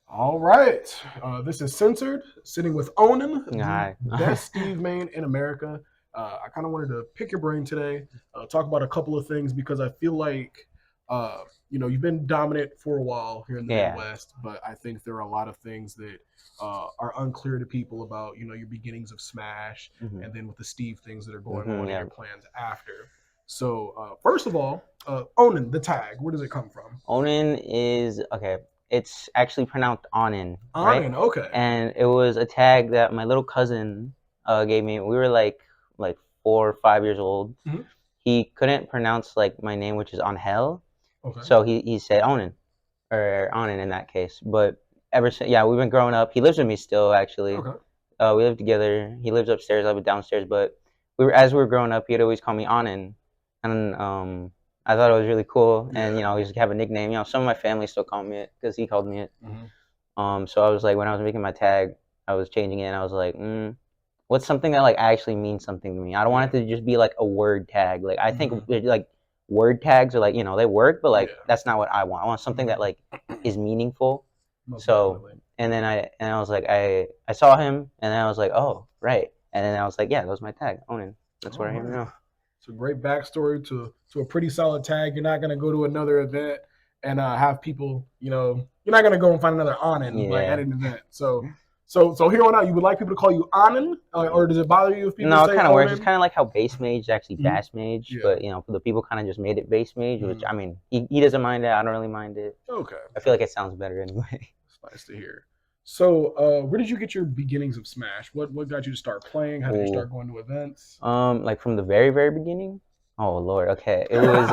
All right. This is Censored, sitting with Onin, the Hi. best Steve main in America. I kind of wanted to pick your brain today, talk about a couple of things because I feel like, you've been dominant for a while here in the Yeah. Midwest, but I think there are a lot of things that are unclear to people about, your beginnings of Smash hmm and then with the Steve things that are going on and Yeah. your plans after. So, first of all, Onin, the tag, where does it come from? Onin is okay. It's actually pronounced Onin, right? Onin, okay. And it was a tag that my little cousin gave me. We were like 4 or 5 years old. Mhm. He couldn't pronounce like my name, which is Angel, Okay. so he said Onin or Onin in that case. But ever since, yeah, we've been growing up. He lives with me still, actually. Okay. We live together. He lives upstairs. I live downstairs. But as we were growing up, he'd always call me Anin, and I thought it was really cool. And Yeah. we just have a nickname. Some of my family still call me it because he called me it. Hmm. So I was like, when I was making my tag, I was changing it, and I was like, what's something that like actually means something to me? I don't want Yeah. it to just be like a word tag. Like I think Hmm. like word tags are like they work, but like Yeah. that's not what I want. I want something that Hmm. like is meaningful. Most So definitely. and then I was like I saw him, and then I was like, oh right, and then I was like, yeah, that was my tag, Onin. That's All where I am right. now. It's a great backstory to a pretty solid tag. You're not gonna go to another event and have people, you're not gonna go and find another Anin like at Yeah. an event. So here on out, you would like people to call you Anin, or does it bother you if people No, it say kind of works. It's Onin? kind of like how base mage is actually Hmm. bass mage, Yeah. but the people kind of just made it base mage, which Hmm. I mean, he doesn't mind it. I don't really mind it. Okay. I feel like it sounds better anyway. It's nice to hear. So, where did you get your beginnings of Smash? What got you to start playing? How did you Ooh. start going to events? Like from the very, very beginning. Oh Lord, okay. It was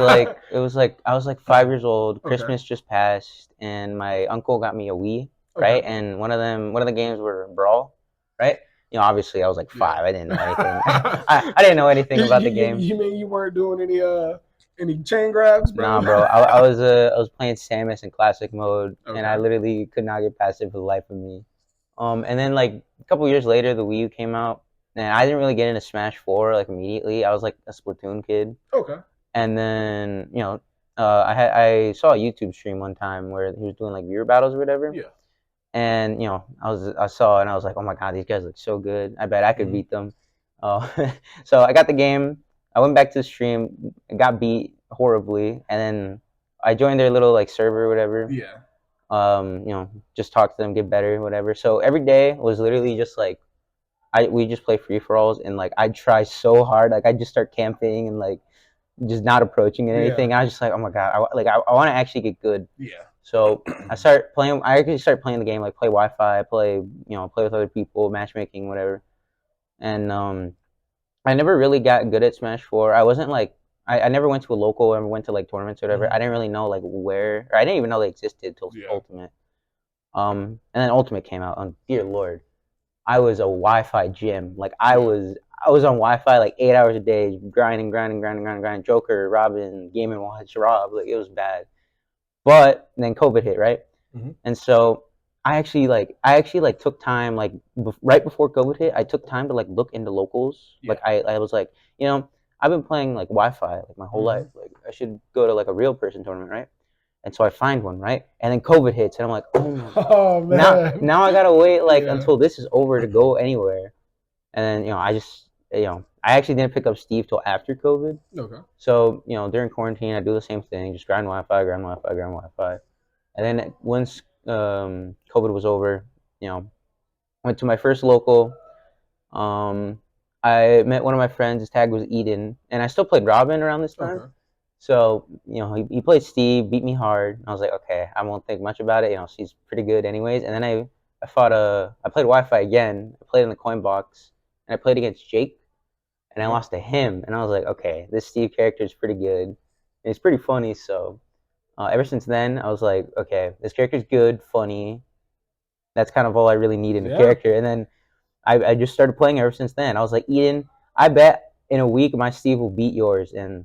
like I was like 5 years old. Okay. Christmas just passed, and my uncle got me a Wii, Okay. right? And one of the games were Brawl, right? Obviously I was like Yeah. 5. I didn't know anything. I didn't know anything about the game. You mean you weren't doing any chain grabs, bro? Nah, bro. I was playing Samus in classic mode, and I Okay. literally could not get past it for the life of me. And then like a couple years later, the Wii U came out, and I didn't really get into Smash 4 like immediately. I was like a Splatoon kid, Okay. and then I saw a YouTube stream one time where he was doing like viewer battles or whatever, Yeah. and I saw it and I was like, oh my god, these guys look so good. I bet I could Hmm. beat them. Uh, so I got the game. I went back to the stream, got beat horribly, and then I joined their little like server or whatever. Yeah. Just talk to them, get better, whatever. So every day was literally just like we just play free for alls, and like I try so hard, like I just start camping and like just not approaching Yeah. anything. I was just like, oh my god, I want to actually get good. Yeah. So I start playing. I actually start playing the game, like play Wi-Fi, play play with other people, matchmaking, whatever. And I never really got good at Smash Four. I wasn't like I never went to a local. I never went to like tournaments or whatever. I Hmm. didn't really know like where, or I didn't even know they existed till Yeah. Ultimate. And then Ultimate came out, and dear lord, I was a Wi-Fi gym. Like Yeah. I was on Wi-Fi like 8 hours a day, grinding, grinding, grinding, grinding, grinding. Joker, Robin, Game and Watch, Rob. Like it was bad. But then COVID hit, right? Hmm. And so I actually took time like right before COVID hit. I took time to like look into locals. Yeah. Like I was like, I've been playing like Wi-Fi like my whole life. Hmm. Like I should go to like a real person tournament, right? And so I find one, right? And then COVID hits, and I'm like, oh my god. Oh man. Now I gotta wait like Yeah. until this is over to go anywhere. And then I actually didn't pick up Steve till after COVID. Okay. So during quarantine, I do the same thing, just grind Wi-Fi, grind Wi-Fi, grind Wi-Fi. And then once COVID was over, you know, went to my first local. Um, I met one of my friends. His tag was Eden, and I still played Robin around this time. Okay. So he played Steve, beat me hard. I was like, okay, I won't think much about it. She's pretty good anyways. And then I played Wi-Fi again. I played in the coin box, and I played against Jake, and I Okay. lost to him. And I was like, okay, this Steve character is pretty good. And it's pretty funny. So ever since then, I was like, okay, this character's good, funny. That's kind of all I really need in a Yeah. character. And then I just started playing ever since then. I was like, Eden, I bet in a week my Steve will beat yours, and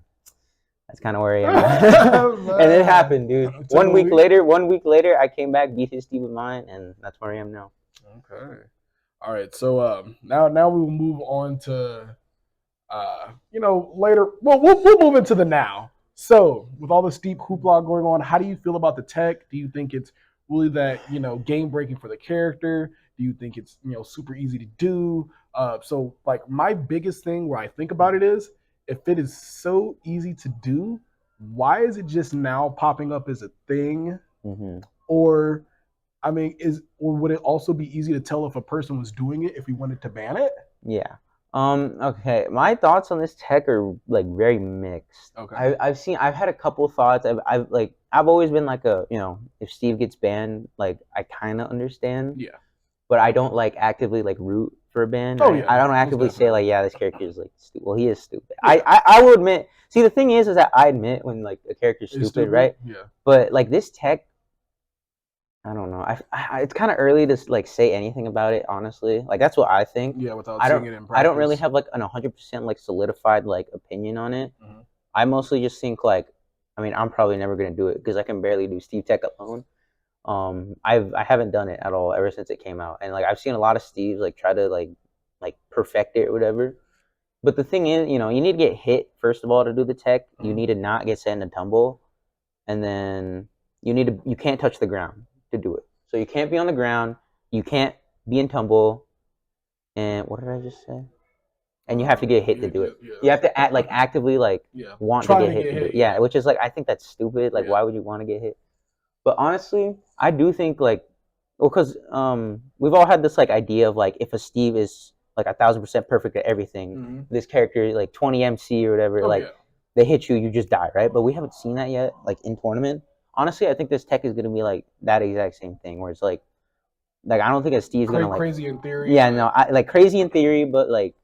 that's kind of where I am now. And it Man. happened, dude. It took One a week week. later, I came back, beat his Steve with mine, and that's where I am now. Okay. All right. So now we will move on to later. Well, we'll move into the now. So with all the steep hoopla going on, how do you feel about the tech? Do you think it's Really that game breaking for the character? Do you think it's super easy to do? So like my biggest thing where I think about it is if it is so easy to do, why is it just now popping up as a thing? Hmm. Or I mean, would it also be easy to tell if a person was doing it if we wanted to ban it? Yeah. Okay. My thoughts on this tech are like very mixed. Okay. I've had a couple thoughts. I've always been like if Steve gets banned, like I kind of understand, Yeah. but I don't like actively like root for a ban. Oh I yeah, don't most actively say definitely. like, yeah, this character is like stupid. Well, he is stupid. Yeah. I will admit. See, the thing is that I admit when like a character's It's stupid, stupid. right? Yeah. But like this tech, I don't know. It's kind of early to like say anything about it. Honestly, like that's what I think. Yeah, without I seeing don't. it in I don't really practice. have like an 100% like solidified like opinion on it. Hmm. I mostly just think like, I mean, I'm probably never gonna do it because I can barely do Steve Tech alone. I haven't done it at all ever since it came out, and like I've seen a lot of Steves like try to like perfect it or whatever. But the thing is, you need to get hit first of all to do the tech. You Hmm. need to not get sent in a tumble, and then you can't touch the ground to do it. So you can't be on the ground, you can't be in tumble, and what did I just say? And you have to get hit to do it. You have to act like actively like yeah. want to Trying get to hit get to do hit. it. Yeah. Yeah, which is like I think that's stupid. Like Yeah. why would you want to get hit? But honestly, I do think like well, because we've all had this like idea of like if a Steve is like 1,000% perfect at everything, Hmm. this character like 20 MC or whatever, Oh like yeah. they hit you, you just die, right? But we haven't seen that yet, like in tournament. Honestly, I think this tech is gonna be like that exact same thing, where it's like I don't think a Steve's gonna like Crazy in theory, yeah but no I like crazy in theory, but like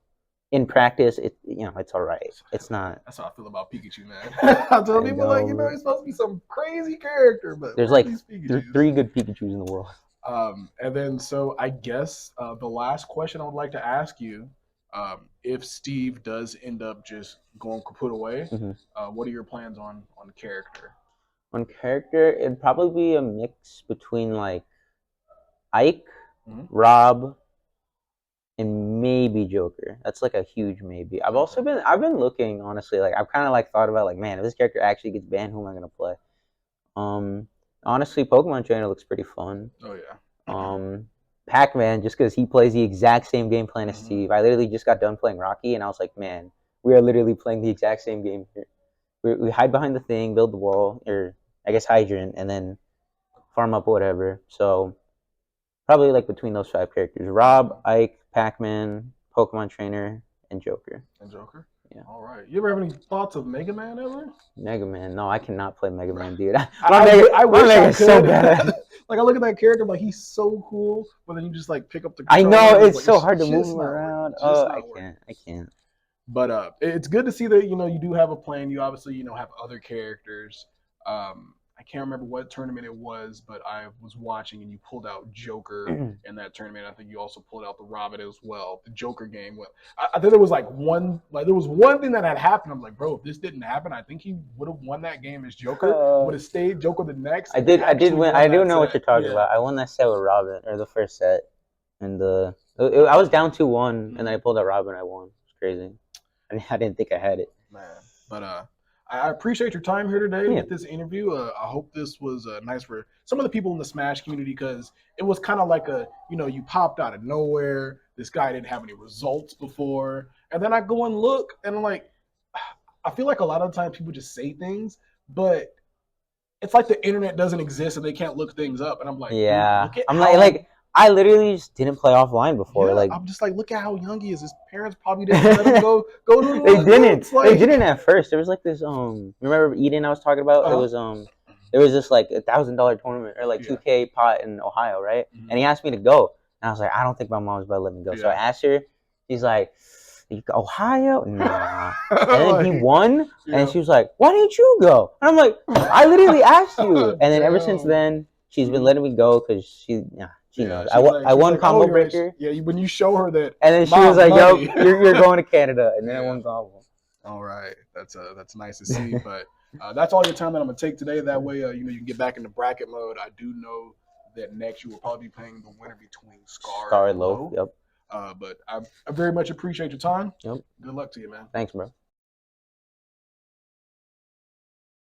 in practice it's all right. It's not. that's how I feel about Pikachu, man. I tell I people like know he's supposed to be some crazy character, but there's where are like these Pikachu's? three good Pikachu's in the world. And then so I guess the last question I would like to ask you, if Steve does end up just going kaput away, Mm-hmm. what are your plans on the character? On character, it'd probably be a mix between like Ike, Hmm. Rob, and maybe Joker. That's like a huge maybe. Okay. I've been looking honestly. Like I've kind of like thought about like, man, if this character actually gets banned, who am I gonna play? Um, Honestly, Pokemon Trainer looks pretty fun. Oh yeah. Um, Pac-Man, just because he plays the exact same game plan as Hmm. Steve. I literally just got done playing Rocky, and I was like, man, we are literally playing the exact same game here. We hide behind the thing, build the wall, or I guess hydrant, and then farm up whatever. So probably like between those five characters: Rob, Hmm. Ike, Pac-Man, Pokemon Trainer, and Joker. And Joker. Yeah. All right. You ever have any thoughts of Mega Man ever? Mega Man. No, I cannot play Mega Bruh. Man, dude. I My wish I Mega is so could. bad. Like I look at that character, I'm like he's so cool, but then you just like pick up the I controller know and it's it's like so it's hard to move just him not working. around. Oh, Just I not working. can't. I can't. But it's good to see that you do have a plan. You obviously have other characters. I can't remember what tournament it was, but I was watching and you pulled out Joker in that tournament. I think you also pulled out the Robin as well. The Joker game. Well, I think there was there was one thing that had happened. I'm like, bro, if this didn't happen, I think he would have won that game as Joker. Would have stayed Joker the next and I did actually win. won I do that know what set. you're talking Yeah. about. I won that set with Robin, or the first set, and I was down 2-1, and then I pulled out Robin. I won. It's crazy. I didn't think I had it. Man. But I appreciate your time here today to Yeah. get this interview. I hope this was nice for some of the people in the Smash community because it was kind of like you popped out of nowhere. This guy didn't have any results before, and then I go and look, and I'm like, I feel like a lot of times people just say things, but it's like the internet doesn't exist and they can't look things up. And I'm like, dude, Yeah. look at I'm how. like I literally just didn't play offline before. Yeah, Like I'm just like, look at how young he is. His parents probably didn't let him go to they the didn't. events. They Like, didn't at first. There was like this remember Eden I was talking about? It uh, was there was this like $1,000 tournament or like yeah. 2K pot in Ohio, right? Mhm. And he asked me to go. And I was like, I don't think my mom's about to let me go. So I Yeah. asked her, she's like, Ohio? Nah. And then he Like, won and yeah. she was like, why didn't you go? And I'm like, I literally asked you. And then ever since Damn. then, she's been Mhm. letting me go because she Yeah, knows. I she's won like, oh, Combo you're Breaker. yeah. When you show her that, And then she was mom, like, "Yo, money. you're going to Canada," and then I Yeah. won golf. All right, that's nice to see. But that's all your time that I'm gonna take today. That way, you can get back into bracket mode. I do know that next you will probably be playing the winner between Scar Scar and Loaf. Low. Yep. But I very much appreciate your time. Yep. Good luck to you, man. Thanks, bro.